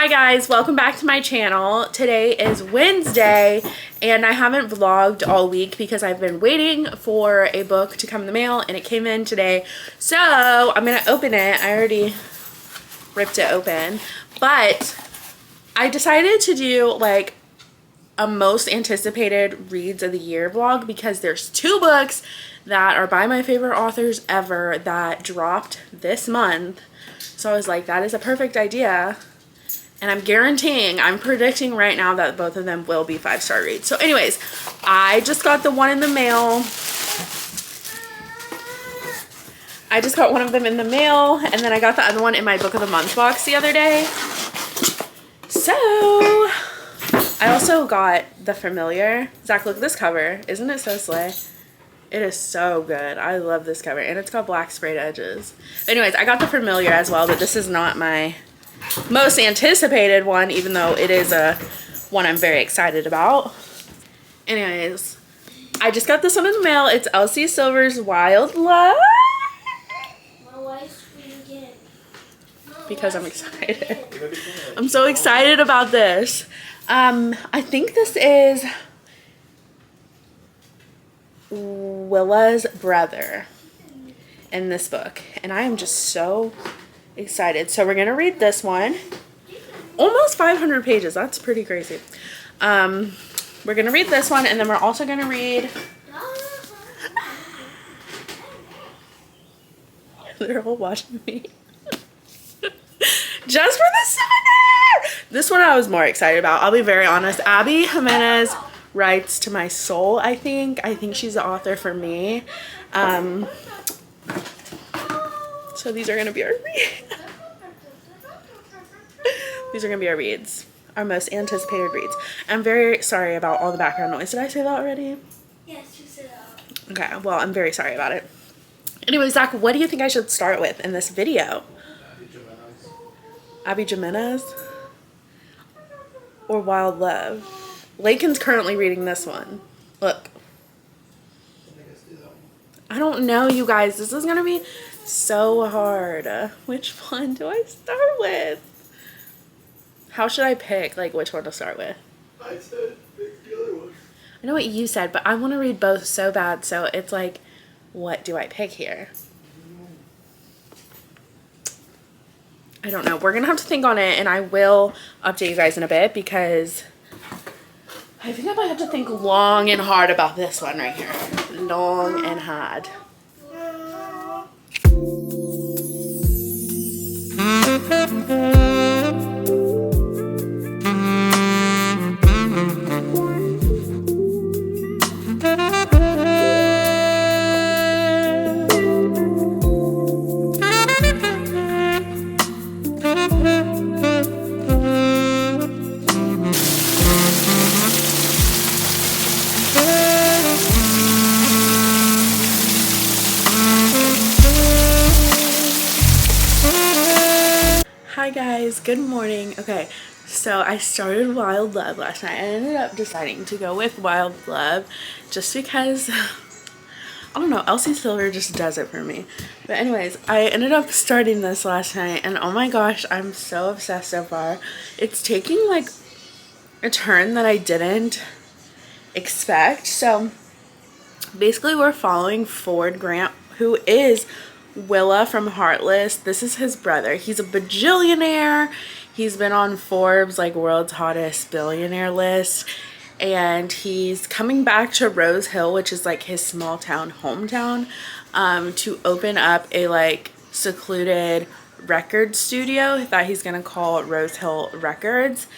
Hi guys, welcome back to my channel. Today is Wednesday and I haven't vlogged all week because I've been waiting for a book to come in the mail and it came in today. So I'm gonna open it. I already ripped it open, but I decided to do like a most anticipated reads of the year vlog because there's two books that are by my favorite authors ever that dropped this month. So I was like, that is a perfect idea. And I'm predicting right now that both of them will be 5-star reads. So anyways, I just got the one in the mail. I just got one of them in the mail. And then I got the other one in my book of the month box the other day. So I also got The Familiar. Zach, look at this cover. Isn't it so slay? It is so good. I love this cover. And it's got black sprayed edges. Anyways, I got The Familiar as well, but this is not my most anticipated one, even though it is a one I'm very excited about. Anyways, I just got this one in the mail. It's Elsie Silver's Wild Love. Because I'm excited. I'm so excited about this. I think this is Willa's brother in this book. And I am just so excited. So we're gonna read this one. Almost 500 pages. That's pretty crazy. We're gonna read this one, and then we're also gonna read. They're all watching me. Just for the summer. This one I was more excited about. I'll be very honest. Abby Jimenez writes to my soul. I think she's the author for me. So these are gonna be our reads. These are gonna be our reads, our most anticipated reads. I'm very sorry about all the background noise. Did I say that already? Yes, you said that. Okay, well, I'm very sorry about it. Anyway, Zach, what do you think I should start with in this video? Abby Jimenez or Wild Love? Lakin's currently reading this one. Look. I don't know, you guys. This is gonna be so hard. Which one do I start with? How should I pick, like, which one to start with? I said pick the other one. I know what you said, but I want to read both so bad, so it's like, what do I pick here? I don't know. We're gonna have to think on it, and I will update you guys in a bit because I think I might have to think long and hard about this one right here. Long and hard. Hi guys, good morning. Okay, so I started Wild Love last night. I ended up deciding to go with Wild Love just because, I don't know, Elsie Silver just does it for me. But anyways, I ended up starting this last night and oh my gosh, I'm so obsessed so far. It's taking like a turn that I didn't expect. So basically we're following Ford Grant, who is Willa from Heartless. This is his brother. He's a bajillionaire. He's been on Forbes like world's hottest billionaire list, and he's coming back to Rose Hill, which is like his small town hometown, to open up a like secluded record studio that he's gonna call Rose Hill Records.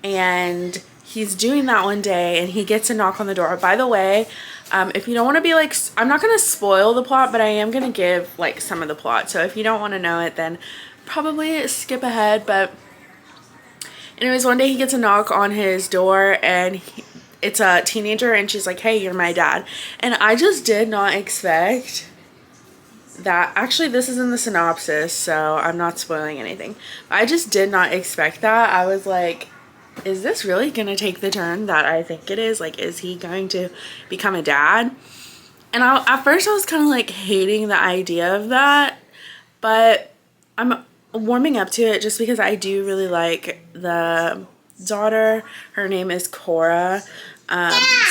And he's doing that one day and he gets a knock on the door. By the way, if you don't want to be like, I'm not going to spoil the plot, but I am going to give like some of the plot. So if you don't want to know it, then probably skip ahead. But anyways, one day he gets a knock on his door and it's a teenager and she's like, hey, you're my dad. And I just did not expect that. Actually, this is in the synopsis, so I'm not spoiling anything. I just did not expect that. I was like, is this really gonna take the turn that I think it is? Like, is he going to become a dad? And at first I was kind of like hating the idea of that, but I'm warming up to it just because I do really like the daughter. Her name is Cora.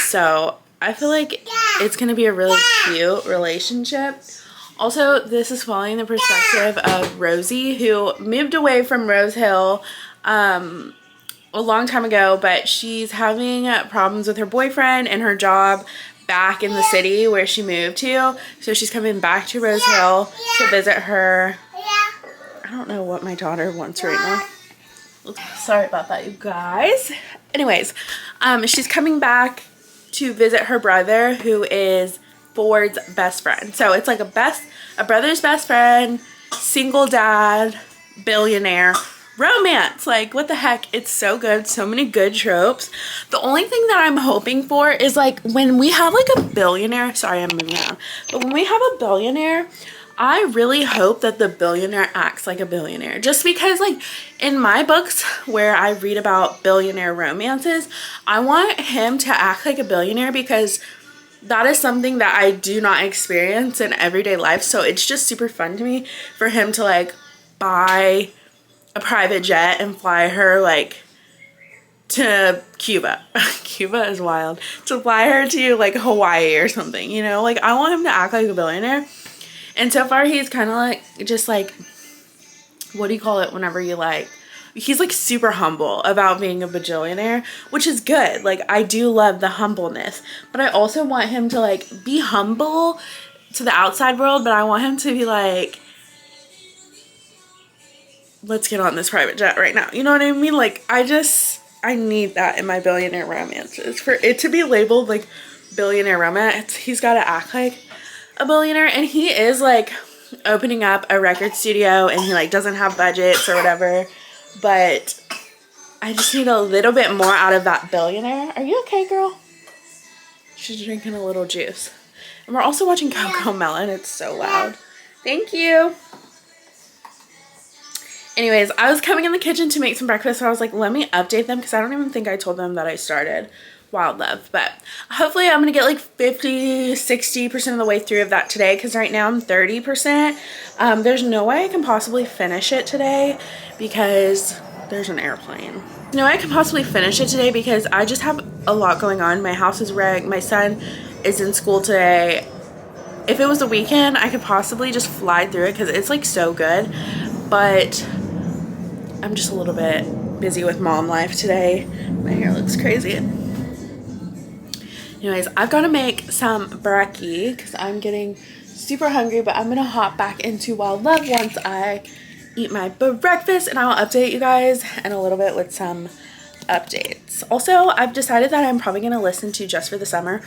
So I feel like it's going to be a really cute relationship. Also, this is following the perspective of Rosie, who moved away from Rose Hill a long time ago, but she's having problems with her boyfriend and her job back in the city where she moved to. So she's coming back to Rose Hill to visit her. I don't know what my daughter wants right now. Sorry about that, you guys. Anyways, she's coming back to visit her brother, who is Ford's best friend. So it's like a brother's best friend, single dad, billionaire romance. Like, what the heck? It's so good. So many good tropes. The only thing that I'm hoping for is like when we have like a billionaire, sorry I'm moving around, but when we have a billionaire, I really hope that the billionaire acts like a billionaire. Just because, like, in my books where I read about billionaire romances, I want him to act like a billionaire because that is something that I do not experience in everyday life. So it's just super fun to me for him to, like, buy a private jet and fly her, like, to Cuba. Cuba is wild. To fly her to, like, Hawaii or something, you know? Like, I want him to act like a billionaire. And so far, he's kind of like, just like, what do you call it whenever you like, he's like super humble about being a bajillionaire, which is good. Like, I do love the humbleness, but I also want him to like be humble to the outside world, but I want him to be like, let's get on this private jet right now. You know what I mean? Like, I need that in my billionaire romances. For it to be labeled like billionaire romance, he's got to act like a billionaire, and he is like opening up a record studio and he like doesn't have budgets or whatever, but I just need a little bit more out of that billionaire. Are you okay, girl? She's drinking a little juice. And we're also watching Coco Melon. It's so loud. Thank you. Anyways, I was coming in the kitchen to make some breakfast, so I was like, let me update them because I don't even think I told them that I started Wild Love, but hopefully I'm gonna get like 50-60% of the way through of that today, because right now I'm 30%. There's no way I can possibly finish it today because there's an airplane. No way I can possibly finish it today because I just have a lot going on. My house is wrecked. My son is in school today. If it was the weekend, I could possibly just fly through it because it's like so good, but I'm just a little bit busy with mom life today. My hair looks crazy. Anyways, I've got to make some brekkie because I'm getting super hungry, but I'm going to hop back into Wild Love once I eat my breakfast, and I'll update you guys in a little bit with some updates. Also, I've decided that I'm probably going to listen to Just for the Summer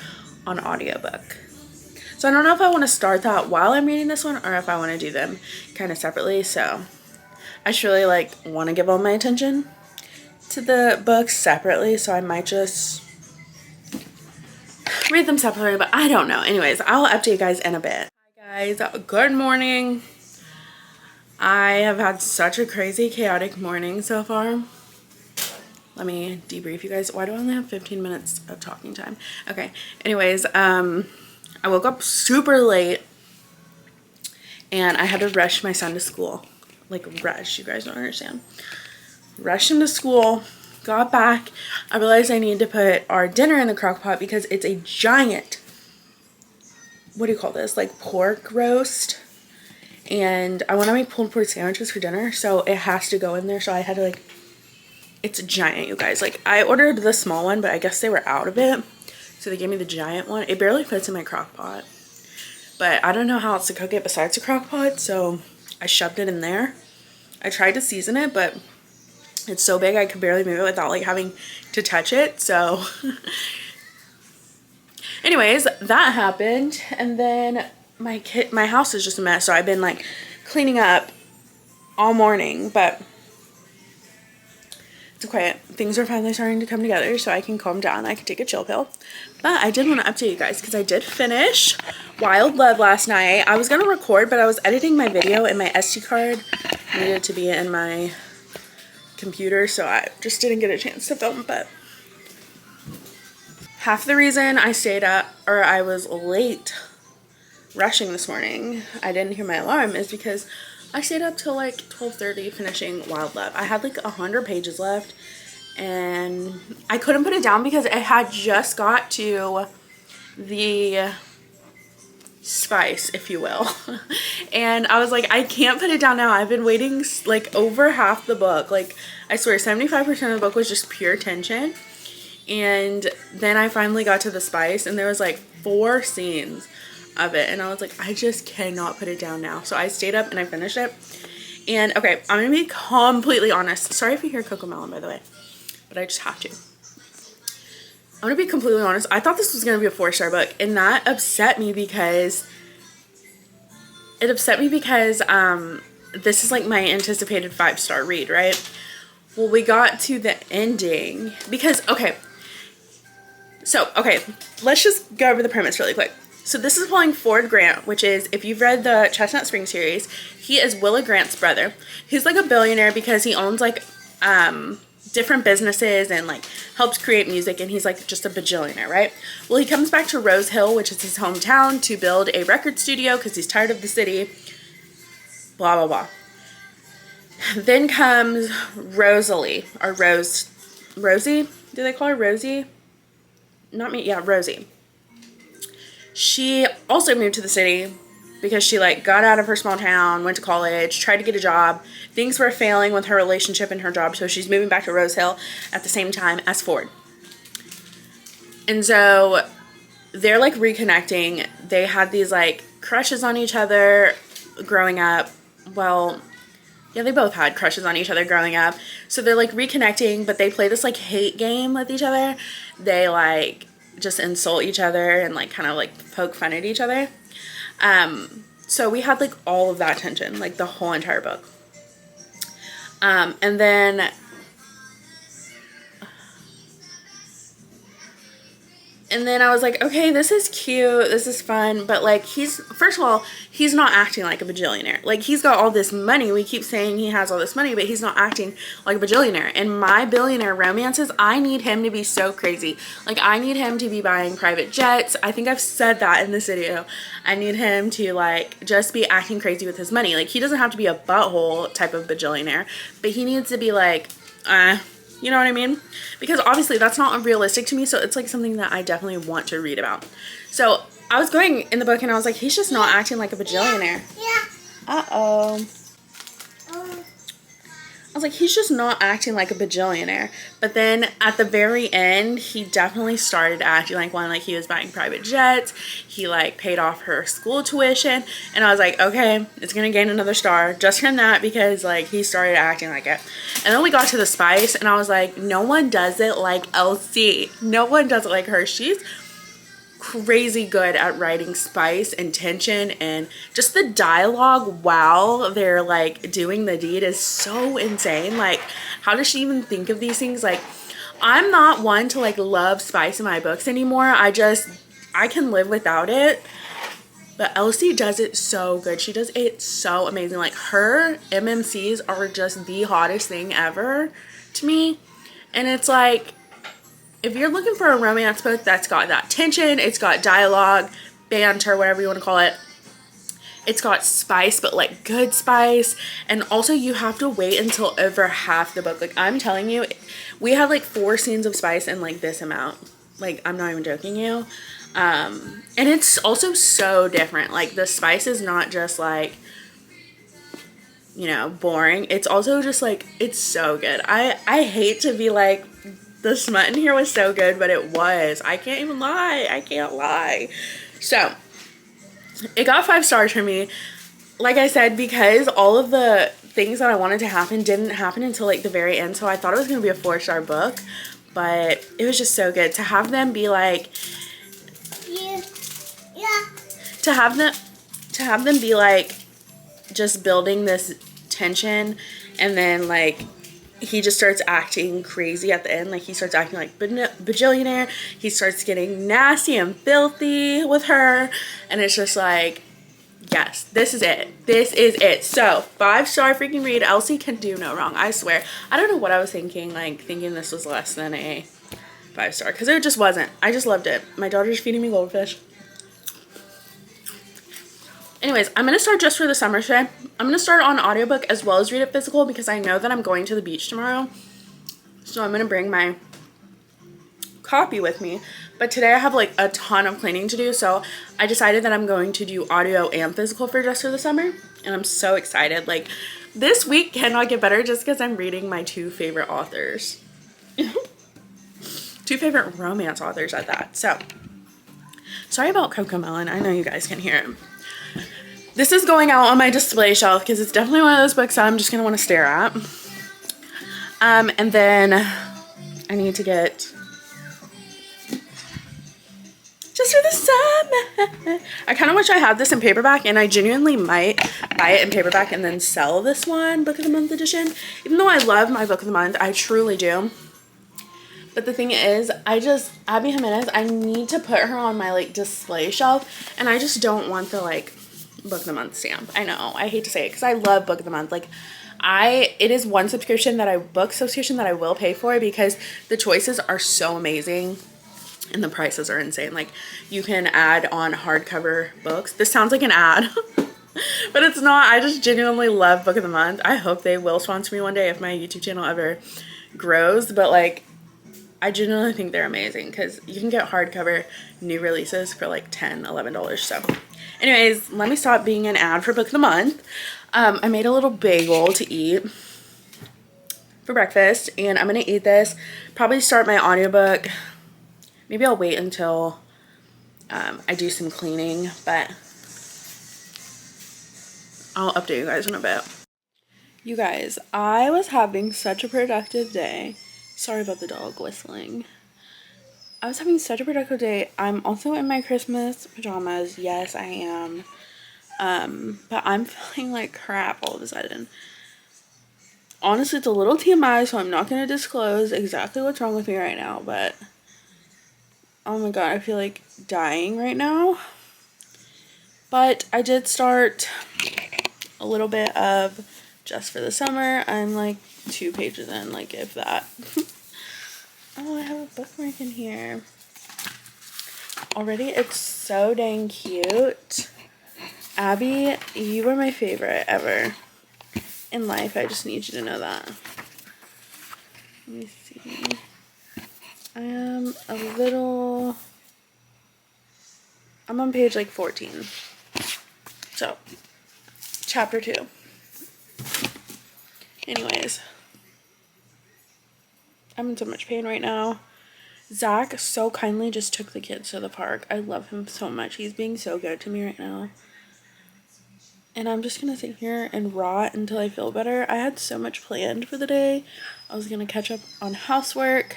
on audiobook. So I don't know if I want to start that while I'm reading this one or if I want to do them kind of separately. So I just really like want to give all my attention to the books separately, so I might just read them separately, but I don't know. Anyways, I'll update you guys in a bit. Hi guys, good morning. I have had such a crazy, chaotic morning so far. Let me debrief you guys. Why do I only have 15 minutes of talking time? Okay, anyways, I woke up super late and I had to rush my son to school. Like, rush, you guys don't understand. Rushed him to school. Got back, I realized I need to put our dinner in the crock pot because it's a giant, what do you call this, like pork roast, and I want to make pulled pork sandwiches for dinner, so it has to go in there. So I had to like, it's giant, you guys. Like, I ordered the small one, but I guess they were out of it, so they gave me the giant one. It barely fits in my crock pot, but I don't know how else to cook it besides a crock pot, so I shoved it in there. I tried to season it, but it's so big I could barely move it without like having to touch it. So anyways, that happened, and then my house is just a mess, so I've been like cleaning up all morning, but it's okay. Things are finally starting to come together, so I can calm down. I can take a chill pill. But I did want to update you guys because I did finish Wild Love last night. I was gonna record, but I was editing my video and my SD card needed to be in my computer, so I just didn't get a chance to film. But half the reason I stayed up, or I was late rushing this morning, I didn't hear my alarm, is because I stayed up till like 12:30 finishing Wild Love. I had like 100 pages left and I couldn't put it down because it had just got to the spice, if you will. And I was like, I can't put it down now. I've been waiting like over half the book. Like, I swear 75% of the book was just pure tension. And then I finally got to the spice and there was like 4 scenes of it. And I was like, I just cannot put it down now. So I stayed up and I finished it. And okay, I'm going to be completely honest. Sorry if you hear Cocomelon, by the way. But I just have to. I'm going to be completely honest. I thought this was going to be a 4-star book. And that upset me because... this is like my anticipated 5-star read, right? Well, we got to the ending. Because, okay. So, okay. Let's just go over the premise really quick. So this is following Ford Grant, which is, if you've read the Chestnut Spring series, he is Willa Grant's brother. He's like a billionaire because he owns like different businesses and like helps create music, and he's like just a bajillionaire, right? Well, he comes back to Rose Hill, which is his hometown, to build a record studio because he's tired of the city, blah, blah, blah. Then comes Rosalie, or Rosie? Do they call her Rosie? Not me, yeah, Rosie. She also moved to the city because she like got out of her small town, went to college, tried to get a job. Things were failing with her relationship and her job, so she's moving back to Rose Hill at the same time as Ford. And so they're like reconnecting. They had these like crushes on each other growing up. Well, yeah, they both had crushes on each other growing up. So they're like reconnecting, but they play this like hate game with each other. They like just insult each other and like kind of like poke fun at each other. So we had like all of that tension, like the whole entire book. And then I was like, okay, this is cute, this is fun, but like first of all, he's not acting like a bajillionaire. Like, he's got all this money. We keep saying he has all this money, but he's not acting like a bajillionaire. In my billionaire romances, I need him to be so crazy. Like, I need him to be buying private jets. I think I've said that in this video. I need him to like just be acting crazy with his money. Like, he doesn't have to be a butthole type of bajillionaire, but he needs to be like, you know what I mean? Because obviously that's not unrealistic to me, so it's like something that I definitely want to read about. So I was going in the book and I was like, he's just not acting like a bajillionaire. Yeah. Uh-oh. I was like, he's just not acting like a bajillionaire. But then at the very end, he definitely started acting like one. Like, he was buying private jets. He like paid off her school tuition. And I was like, okay, it's going to gain another star just from that, because like he started acting like it. And then we got to the spice and I was like, no one does it like Elsie. No one does it like her. She's crazy good at writing spice and tension, and just the dialogue while they're like doing the deed is so insane. Like, how does she even think of these things? Like, I'm not one to like love spice in my books anymore. I can live without it, but Elsie does it so good. She does it so amazing. Like, her MMCs are just the hottest thing ever to me. And it's like, if you're looking for a romance book that's got that tension, it's got dialogue, banter, whatever you want to call it, it's got spice, but like good spice, and also you have to wait until over half the book. Like, I'm telling you, we had like 4 scenes of spice in like this amount. Like, I'm not even joking you. And it's also so different. Like, the spice is not just like, you know, boring. It's also just like, it's so good. I hate to be like, the smut in here was so good, but it was. I can't even lie. I can't lie. So, it got 5 stars for me. Like I said, because all of the things that I wanted to happen didn't happen until like the very end. So I thought it was going to be a 4-star book, but it was just so good. To have them be like, to have them be like just building this tension, and then like he just starts acting crazy at the end. Like, he starts acting like bajillionaire. He starts getting nasty and filthy with her. And it's just like, yes, this is it. This is it. So, 5-star freaking read. Elsie can do no wrong. I swear. I don't know what I was thinking. Like, thinking this was less than a 5-star. Because it just wasn't. I just loved it. My daughter's feeding me goldfish. Anyways, I'm going to start Just for the Summer today. I'm going to start on audiobook as well as read it physical because I know that I'm going to the beach tomorrow. So I'm going to bring my copy with me. But today I have like a ton of cleaning to do. So I decided that I'm going to do audio and physical for Just for the Summer. And I'm so excited. Like, this week cannot get better just because I'm reading my 2 favorite authors. 2 favorite romance authors at that. So, sorry about Cocomelon. I know you guys can hear him. This is going out on my display shelf because it's definitely one of those books that I'm just going to want to stare at. And then I need to get Just for the Summer. I kind of wish I had this in paperback, and I genuinely might buy it in paperback and then sell this one Book of the Month edition. Even though I love my Book of the Month, I truly do. But the thing is, Abby Jimenez, I need to put her on my, like, display shelf, and I just don't want the, like, Book of the Month stamp. I know, I hate to say it, because I love Book of the Month. Like, it is one subscription that I will pay for because the choices are so amazing, and the prices are insane. Like, you can add on hardcover books. This sounds like an ad, but it's not. I just genuinely love Book of the Month. I hope they will sponsor me one day if my YouTube channel ever grows, but, like, I genuinely think they're amazing because you can get hardcover new releases for like $10, $11. So anyways, let me stop being an ad for Book of the Month. I made a little bagel to eat for breakfast, and I'm going to eat this. Probably start my audiobook. Maybe I'll wait until I do some cleaning, but I'll update you guys in a bit. You guys, I was having such a productive day. Sorry about the dog whistling. I was having such a productive day. I'm also in my Christmas pajamas. Yes, I am. But I'm feeling like crap all of a sudden. Honestly, it's a little TMI, so I'm not going to disclose exactly what's wrong with me right now. But, oh my god, I feel like dying right now. But I did start a little bit of Just for the Summer. I'm like 2 pages in, like if that. Oh, I have a bookmark in here. Already, it's so dang cute. Abby, you are my favorite ever in life. I just need you to know that. Let me see. I'm on page like 14. So, chapter 2. Anyways, I'm in so much pain right now. Zach so kindly just took the kids to the park. I love him so much. He's being so good to me right now. And I'm just going to sit here and rot until I feel better. I had so much planned for the day. I was going to catch up on housework.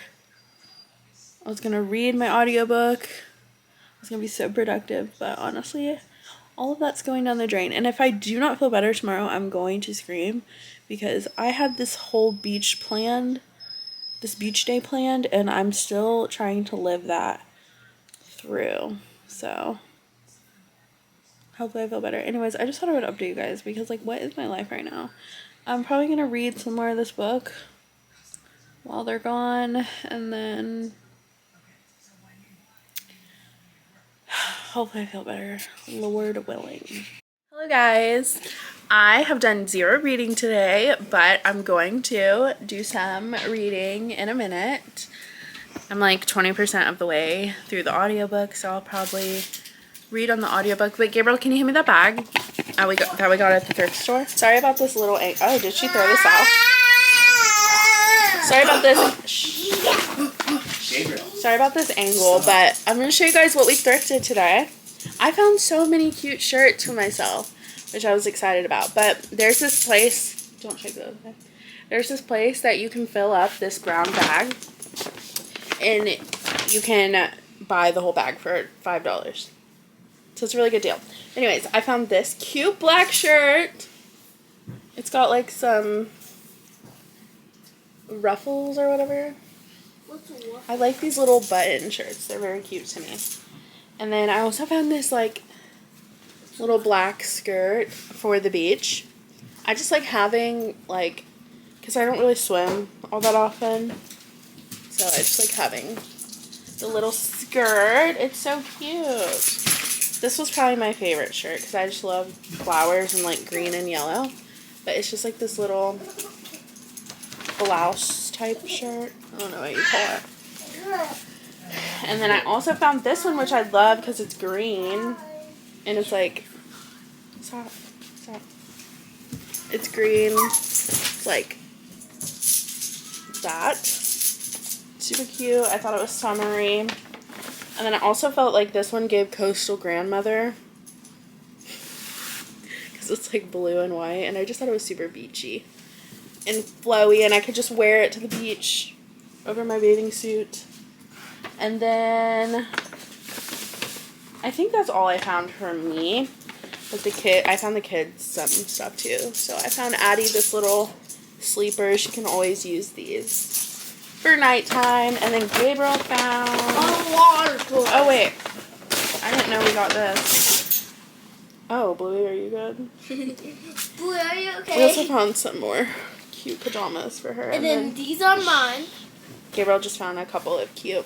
I was going to read my audiobook. I was going to be so productive. But honestly, all of that's going down the drain. And if I do not feel better tomorrow, I'm going to scream. Because I had this whole beach day planned, and I'm still trying to live that through. So, hopefully I feel better. Anyways, I just thought I would update you guys because, like, what is my life right now? I'm probably going to read some more of this book while they're gone, and then hopefully I feel better. Lord willing. Hello guys, I have done 0 reading today, but I'm going to do some reading in a minute. I'm like 20% of the way through the audiobook, so I'll probably read on the audiobook. But Gabriel, can you hand me that bag that we got at the thrift store? Sorry about this little oh, did she throw this out? Sorry about this. Sorry about this angle, but I'm going to show you guys what we thrifted today. I found so many cute shirts for myself, which I was excited about. But there's this place, don't shake those. Okay? There's this place that you can fill up this brown bag, and you can buy the whole bag for $5. So it's a really good deal. Anyways, I found this cute black shirt. It's got like some ruffles or whatever. What's a ruffle? I like these little button shirts. They're very cute to me. And then I also found this like little black skirt for the beach. I just like having like, because I don't really swim all that often. So I just like having the little skirt. It's so cute. This was probably my favorite shirt because I just love flowers and like green and yellow. But it's just like this little blouse type shirt. I don't know what you call it. And then I also found this one, which I love because it's green. And it's like, stop. It's green. It's like that. Super cute. I thought it was summery. And then I also felt like this one gave Coastal Grandmother. Because it's like blue and white. And I just thought it was super beachy and flowy. And I could just wear it to the beach over my bathing suit. And then I think that's all I found for me. But I found the kids some stuff too. So I found Addie this little sleeper. She can always use these for nighttime. And then Gabriel found oh wait, I didn't know we got this. Oh, Bluey, are you good? Bluey, are you okay? We also found some more cute pajamas for her. And then these are mine. Gabriel just found a couple of cute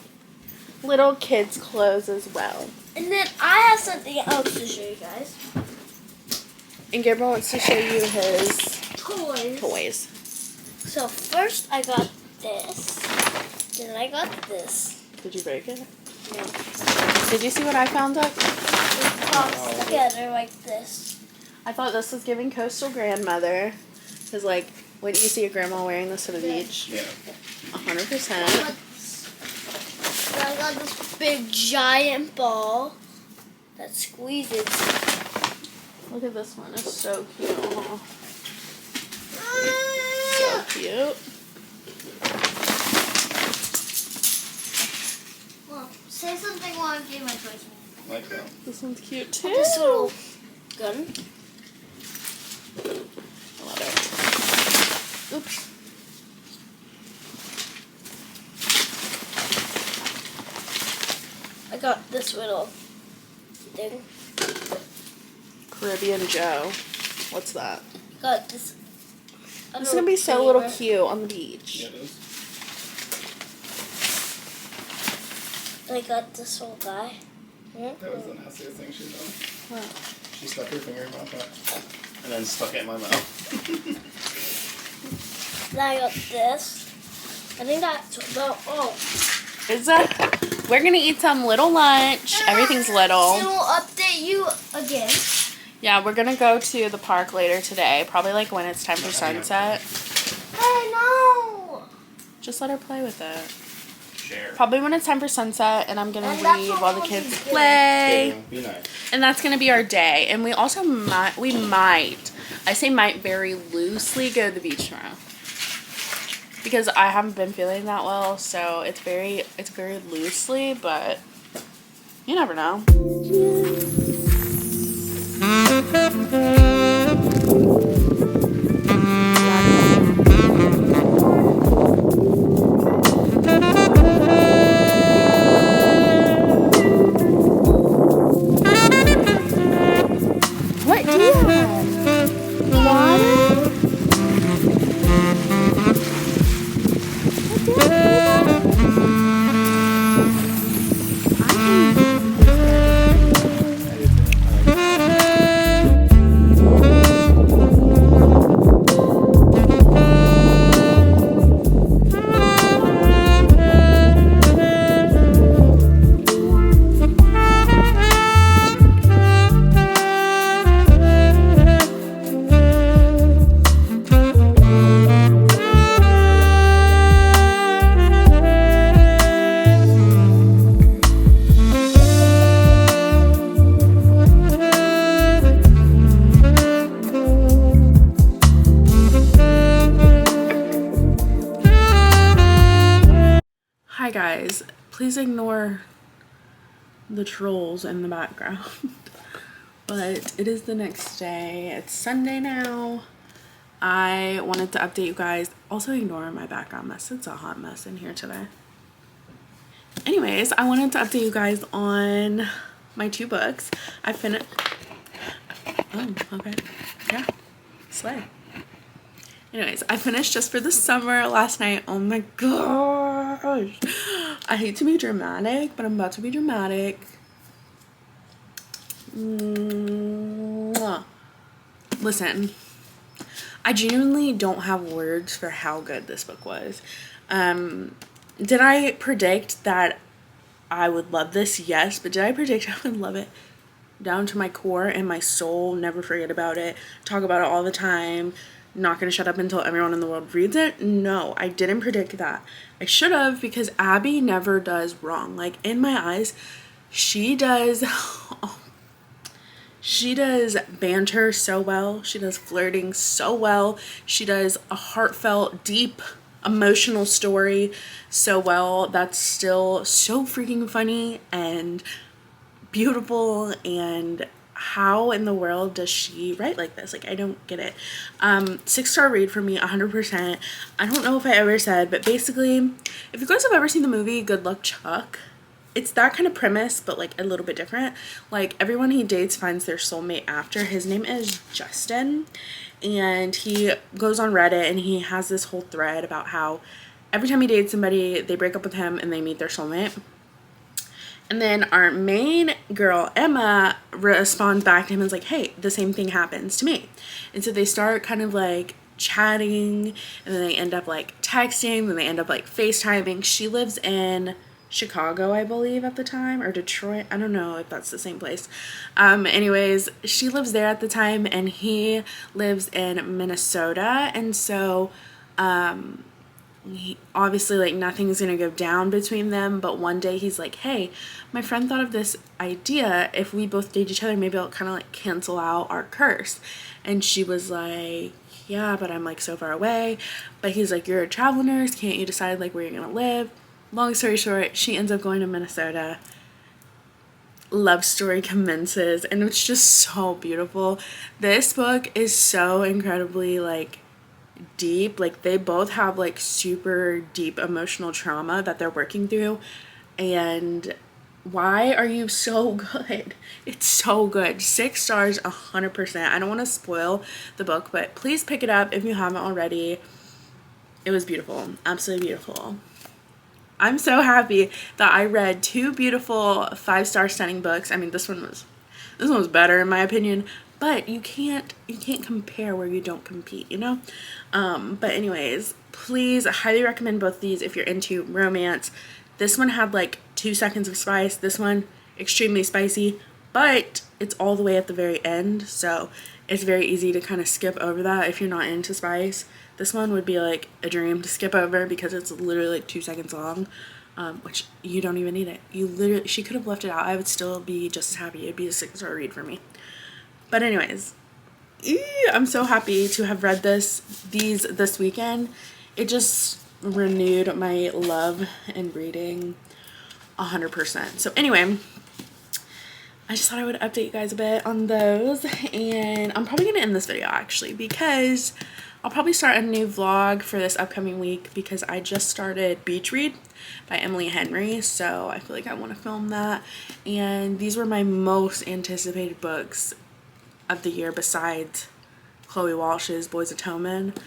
little kids' clothes as well. And then I have something else to show you guys. And Gabriel wants to show you his toys. So first I got this. Then I got this. Did you break it? No. Did you see what I found up? It pops together like this. I thought this was giving Coastal Grandmother. Because, like, wouldn't you see a grandma wearing this to the beach? Yeah. 100%. I got this big giant ball that squeezes. Look at this one. It's so cute. Aww. So cute. Well, say something while I'm getting my toys. Like that. This one's cute too. This little gun. I love it. Oops. I got this little thing. Caribbean Joe. What's that? I got this. This is gonna be so little cute on the beach. Yeah, it is. I got this little guy. That was the nastiest thing she's done. What? She stuck her finger in my mouth and then stuck it in my mouth. Then I got this. I think that's about all. Is that? We're gonna eat some little lunch. Everything's little. And we'll update you again. Yeah, we're gonna go to the park later today. Probably like when it's time for sunset. Hey, no! Just let her play with it. Share. Probably when it's time for sunset, and I'm gonna And that's read what while the we'll kids do. play. Be nice. And that's gonna be our day. And we also might, I say might very loosely go to the beach tomorrow. Because I haven't been feeling that well, so it's very loosely, but you never know. What do you have? Water? Hi guys, please ignore the trolls in the background. But it is the next day. It's Sunday now. I wanted to update you guys. Also ignore my background mess. It's a hot mess in here today. Anyways, I wanted to update you guys on my 2 books. I finished. Oh, okay. Yeah. Slay. Anyways, I finished Just for the Summer last night. Oh my gosh. I hate to be dramatic, but I'm about to be dramatic. Mwah. Listen, I genuinely don't have words for how good this book was. Did I predict that I would love this? Yes, but did I predict I would love it down to my core and my soul, never forget about it, talk about it all the time, not gonna shut up until everyone in the world reads it? No, I didn't predict that. I should have, because Abby never does wrong. Like, in my eyes, she does she does banter so well, she does flirting so well, she does a heartfelt, deep, emotional story so well that's still so freaking funny and beautiful. And how in the world does she write like this? Like, I don't get it. 6-star read for me, 100%. I don't know if I ever said, but basically, if you guys have ever seen the movie Good Luck Chuck, it's that kind of premise, but like a little bit different. Like, everyone he dates finds their soulmate after. His name is Justin, and he goes on Reddit and he has this whole thread about how every time he dates somebody, they break up with him and they meet their soulmate. And then our main girl, Emma, responds back to him and is like, hey, the same thing happens to me. And so they start kind of like chatting, and then they end up like texting, then they end up like FaceTiming. She lives in Chicago, I believe, at the time, or Detroit. I don't know if that's the same place. Anyways, she lives there at the time, and he lives in Minnesota. And so, obviously, like, nothing's gonna go down between them, but one day he's like, hey, my friend thought of this idea. If we both date each other, maybe I'll kind of like cancel out our curse. And she was like, yeah, but I'm like so far away. But he's like, you're a travel nurse, can't you decide like where you're gonna live? Long story short, she ends up going to Minnesota. Love story commences, and it's just so beautiful. This book is so incredibly like deep. Like, they both have like super deep emotional trauma that they're working through. And why are you so good? It's so good. 6 stars, 100%. I don't want to spoil the book, but please pick it up if you haven't already. It was beautiful. Absolutely beautiful. I'm so happy that I read 2 beautiful 5-star stunning books. I mean, this one was better in my opinion, but you can't compare where you don't compete, you know? But anyways, please, I highly recommend both these if you're into romance. This one had like 2 seconds of spice. This one, extremely spicy, but it's all the way at the very end, so it's very easy to kind of skip over that if you're not into spice. This one would be like a dream to skip over because it's literally like 2 seconds long, which you don't even need it. She could have left it out. I would still be just as happy. It'd be a 6-star read for me. But anyways, I'm so happy to have read these this weekend. It just renewed my love in reading 100%. So anyway, I just thought I would update you guys a bit on those, and I'm probably gonna end this video actually because I'll probably start a new vlog for this upcoming week because I just started Beach Read by Emily Henry, so I feel like I want to film that. And these were my most anticipated books of the year besides Chloe Walsh's Boys of Toman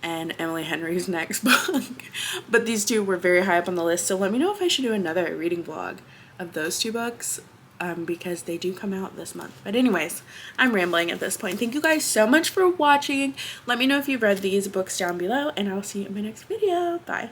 and Emily Henry's next book. But these 2 were very high up on the list, so let me know if I should do another reading vlog of those 2 books. Because they do come out this month. But anyways, I'm rambling at this point. Thank you guys so much for watching. Let me know if you've read these books down below, and I'll see you in my next video. Bye.